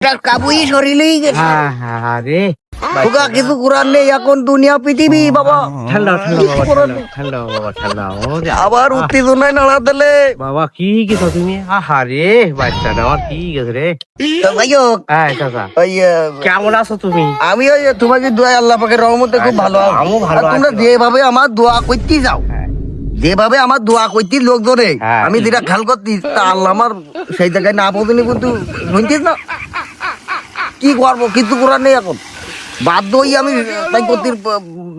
কাবুই শরীরেই গেছে। আরে খোকা কিছু করার নেই, এখন দুনিয়া পৃথিবী বাবা। ঠান্ডা ঠান্ডা বাবা, ঠান্ডা ঠান্ডা বাবা, ঠান্ডা। ও যে আবার উত্তেজনায় নাড়া দিলে বাবা কি গেছো তুমি? আহারে বাচ্চাটা আমার কি গেছে রে? ভাই হোক। হ্যাঁ চাচা, ওই কেমন আছো তুমি? আমি ওই তোমাকে দোয়া আল্লাহ পাকের রহমতে খুব ভালো আছি। আমিও ভালো আর তোমরা আছি। যেভাবে আমার দোয়া করতে যাও, হ্যাঁ। যেভাবে আমার দোয়া করতে লোকজনে, হ্যাঁ। আমি যেটা খেয়াল করতি তা আল্লাহ আমার সেই জায়গায় না পৌঁছনি, কিন্তু শুনছিস না কি করবো, কিছু করার নেই এখন, বাধ্য হই আমি তাই করতে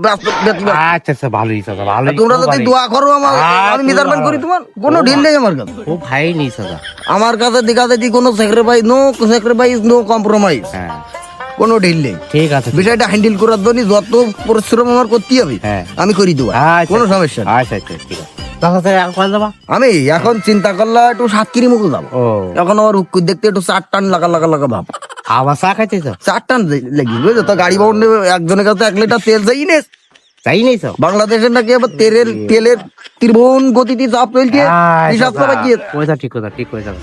ব্যতিব্যস্ত। আচ্ছা আচ্ছা, ভালোই চাচা, ভালোই। তোমরা খুব যদি ভালোই। দোয়া করো আমার, হ্যাঁ, আমি মেজারমেন্ট করি, তোমার কোনো ঢিল নেই আমার কাছে। ও ভাই নেই চাচা। আমার কাছে দেখাতে দি কোনো স্যাক্রিফাইস, নো কম্প্রোমাইজ, হ্যাঁ কোনো ঢিল নেই। ঠিক আছে। বিষয়টা হ্যান্ডেল করার জন্য যত পরিশ্রম আমার করতে হবে হ্যাঁ। আমি করি দেবো, আচ্ছা, কোনো সমস্যা নেই। আচ্ছা আচ্ছা, ঠিক আছে চাচা। তাহলে এখন কল যাবা? আমি এখন চিন্তা করলাম একটু সাতকিরি মুখে যাবো। ও এখন আমার উক্কুর দেখতে একটু 4 টান লাগা ভাব, আবার চা খাইতেছো? 4 টান লাগি বুঝলো তো। গাড়ি বাউন্ডে একজনের কাছে 1 লিটার তেল চাই নে, চাই নেই তো? বাংলাদেশের নাকি আবার তেলের ত্রিভুবন গতিতে চাপ চলছে, হিসাব তো বাকি কথা ঠিক কথা, ঠিক কথা।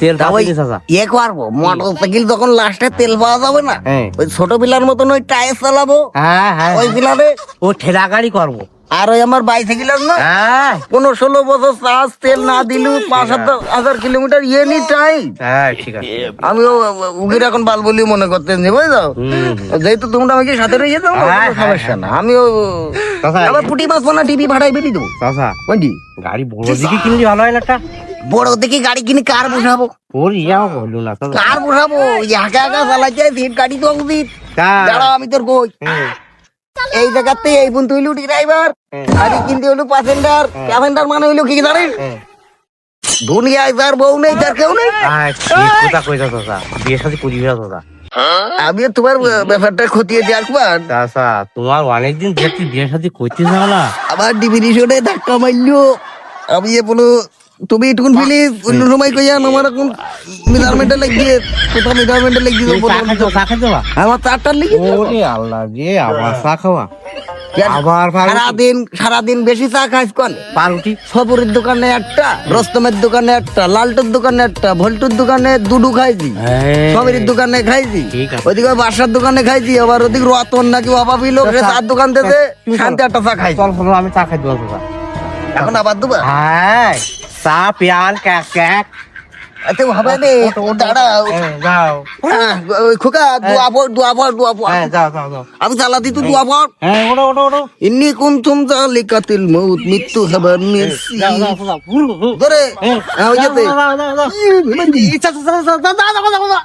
তেল তা ওই পাবি চাচা? ইয়ে করবো, মোটর সাইকেল যখন লাস্টে তেল পাওয়া যাবে না, হ্যাঁ। ওই ছোট পিলার মতন ওই টায়ার চালাবো, হ্যাঁ হ্যাঁ, ওই পিলারে। ও ঠেলা গাড়ি করবো। আর ওই আমার বাইসাইকেল আছে না, হ্যাঁ 15-16 বছর চার্জ তেল না দিলেও 5,000 কিলোমিটার এনি টাইম হ্যাঁ, ঠিক আছে। আমি উগির এখন বাল বলি মনে করতেন যে বুঝলো, যেহেতু তোমরা আমাকে সাথে রয়েছে তো হ্যাঁ, কোনো সমস্যা না। আমিও চাচা, আবার পুটি মাছ বানা টিভি ভাড়াই বেরিয়ে দেবো। চাচা কোনটি গাড়ি বড় দিকে কিনলে ভালো হয় না? একটা বড় দেখি গাড়ি কিনে কার বসাবো, ওর ইয়াও বললো না চাচা। কার বসাবো, একা একা চালাচ্ছে সিট গাড়ি তো উচিত। তা দাঁড়া আমি তোর কই, হুম, এই জায়গাতে এই বোন তুই লুটি ড্রাইভার, আর কিনতে হলো প্যাসেঞ্জার। প্যাসেঞ্জার মানে হইলো কি জানিস, হুম। দুনিয়ায় যার বউ নেই তার কেউ নেই। ঠিক কথা কইতা চাচা, বিয়ের সাথে করিবি না চাচা। আমি তোমার ব্যাপারটা খতিয়ে দিয়ে আসবার, চাচা তোমার অনেকদিন দেখছি বিয়ের সাথে করতে যাও না। আবার ডিভিনিশনে ধাক্কা মারলো। আমি এ বলো তুমি একটুকুন প্লিজ অন্য সময় কইয়ান, আমার এখন মেজারমেন্টে লাগিয়ে, কোথাও মেজারমেন্টে লাগিয়ে দেবো। চা খাই যাবা? আমার 4 টান লেগে ওরে আল্লাহ রে, আবার চা খাওয়া? আবার সারাদিন বেশি চা খাইস কোন, পাউরুটি? সবরের দোকানে একটা, রস্তমের দোকানে একটা, লালটুর দোকানে একটা, ভল্টুর দোকানে দুডু খাইছি, সবের দোকানে খাইছি, ঠিক আছে। ওইদিকে বাসার দোকানে খাইছি, আবার ওদিকে রতন নাকি অভাবী লোক সে চার দোকান থেকে শান্তি একটা চা খাইছি। চল চল, আমি চা খাই দেবো চাচা। এখন আবার দেবো হ্যাঁ, চা পেয়াল ক্যাক ক্যাক। এত হবে নে, দাঁড়াও। যাও। ওই খোকা দোয়া পড়। হ্যাঁ, যাও যাও যাও। আমি চালাতি তো দোয়া পড়। হ্যাঁ, ওঠো ওঠো ওঠো। ইন্নি কুনতুম জালিকাতিল মউত, মৃত্যু হবার নিসি। যাও যাও যাও। ধরে হ্যাঁ, ওই যেতে যাও, যাও, যাও, যাও। ইচ্ছা, যাও, যাও, যাও, যাও, যাও, যাও, যাও।